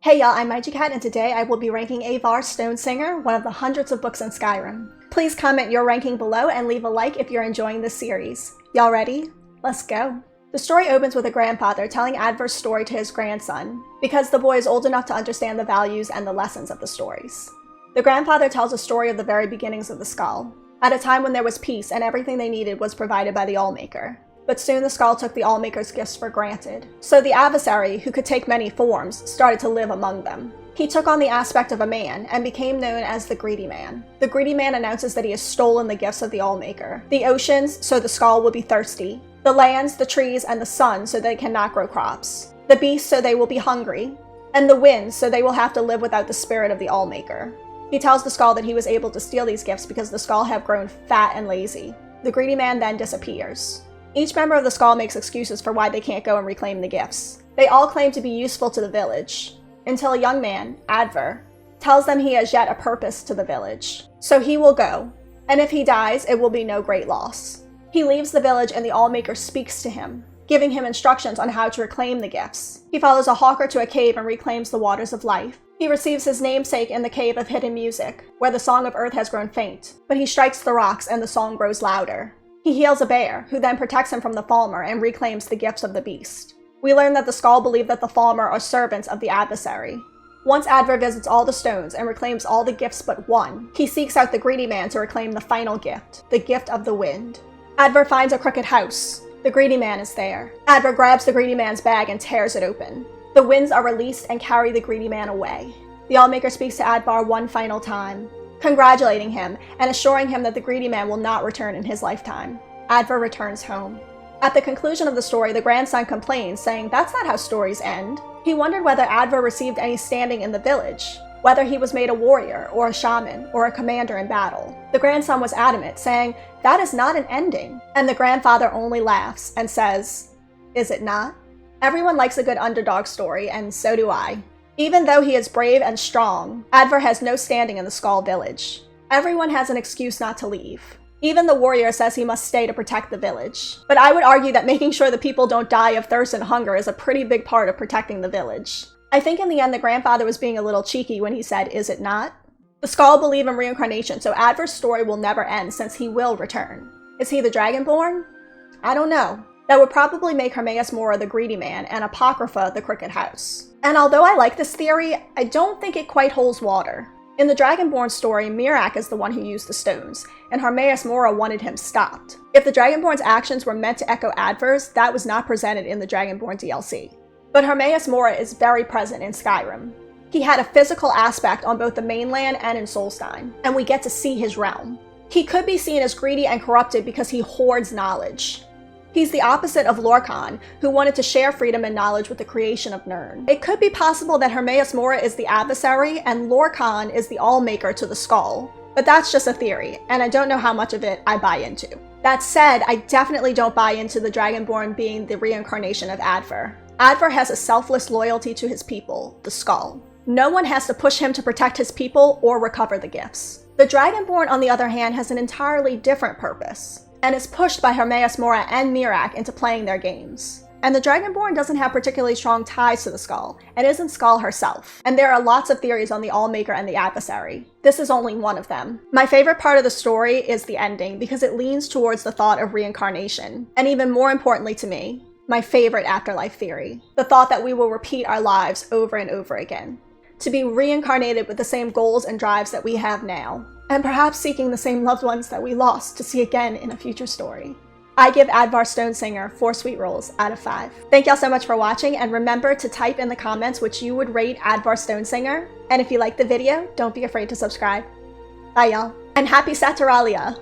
Hey y'all, I'm Magic Cat, and today I will be ranking Aevar Stone-Singer, one of the hundreds of books in Skyrim. Please comment your ranking below and leave a like if you're enjoying this series. Y'all ready? Let's go. The story opens with a grandfather telling Aevar's story to his grandson, because the boy is old enough to understand the values and the lessons of the stories. The grandfather tells a story of the very beginnings of the Skaal, at a time when there was peace and everything they needed was provided by the Allmaker. But soon the Skaal took the Allmaker's gifts for granted. So the adversary, who could take many forms, started to live among them. He took on the aspect of a man and became known as the Greedy Man. The Greedy Man announces that he has stolen the gifts of the Allmaker. The oceans, so the Skaal will be thirsty. The lands, the trees, and the sun, so they cannot grow crops. The beasts, so they will be hungry. And the winds, so they will have to live without the spirit of the Allmaker. He tells the Skaal that he was able to steal these gifts because the Skaal have grown fat and lazy. The Greedy Man then disappears. Each member of the Skaal makes excuses for why they can't go and reclaim the gifts. They all claim to be useful to the village, until a young man, Aevar, tells them he has yet a purpose to the village. So he will go, and if he dies, it will be no great loss. He leaves the village and the Allmaker speaks to him, giving him instructions on how to reclaim the gifts. He follows a hawker to a cave and reclaims the waters of life. He receives his namesake in the Cave of Hidden Music, where the Song of Earth has grown faint, but he strikes the rocks and the song grows louder. He heals a bear, who then protects him from the Falmer and reclaims the gifts of the beast. We learn that the Skaal believe that the Falmer are servants of the adversary. Once Aevar visits all the stones and reclaims all the gifts but one, he seeks out the Greedy Man to reclaim the final gift, the gift of the wind. Aevar finds a crooked house. The Greedy Man is there. Aevar grabs the Greedy Man's bag and tears it open. The winds are released and carry the Greedy Man away. The Allmaker speaks to Aevar one final time, congratulating him and assuring him that the Greedy Man will not return in his lifetime. Aevar returns home. At the conclusion of the story, the grandson complains, saying that's not how stories end. He wondered whether Aevar received any standing in the village, whether he was made a warrior, or a shaman, or a commander in battle. The grandson was adamant, saying, that is not an ending. And the grandfather only laughs and says, is it not? Everyone likes a good underdog story, and so do I. Even though he is brave and strong, Aevar has no standing in the Skaal village. Everyone has an excuse not to leave. Even the warrior says he must stay to protect the village. But I would argue that making sure the people don't die of thirst and hunger is a pretty big part of protecting the village. I think in the end the grandfather was being a little cheeky when he said, is it not? The Skaal believe in reincarnation, so Aedvar's story will never end since he will return. Is he the Dragonborn? I don't know. That would probably make Hermaeus Mora the Greedy Man and Apocrypha the Crooked House. And although I like this theory, I don't think it quite holds water. In the Dragonborn story, Miraak is the one who used the stones, and Hermaeus Mora wanted him stopped. If the Dragonborn's actions were meant to echo Aedvar's, that was not presented in the Dragonborn DLC. But Hermaeus Mora is very present in Skyrim. He had a physical aspect on both the mainland and in Solstheim, and we get to see his realm. He could be seen as greedy and corrupted because he hoards knowledge. He's the opposite of Lorkhan, who wanted to share freedom and knowledge with the creation of Nirn. It could be possible that Hermaeus Mora is the adversary and Lorkhan is the Allmaker to the Skaal. But that's just a theory, and I don't know how much of it I buy into. That said, I definitely don't buy into the Dragonborn being the reincarnation of Aevar. Aevar has a selfless loyalty to his people, the Skaal. No one has to push him to protect his people or recover the gifts. The Dragonborn, on the other hand, has an entirely different purpose, and is pushed by Hermaeus Mora and Miraak into playing their games. And the Dragonborn doesn't have particularly strong ties to the Skaal, and isn't Skaal herself. And there are lots of theories on the Allmaker and the adversary. This is only one of them. My favorite part of the story is the ending, because it leans towards the thought of reincarnation. And even more importantly to me, my favorite afterlife theory. The thought that we will repeat our lives over and over again. To be reincarnated with the same goals and drives that we have now. And perhaps seeking the same loved ones that we lost to see again in a future story. I give Aevar Stone-Singer 4 sweet rolls out of 5. Thank y'all so much for watching, and remember to type in the comments which you would rate Aevar Stone-Singer. And if you liked the video, don't be afraid to subscribe. Bye y'all, and happy Saturalia!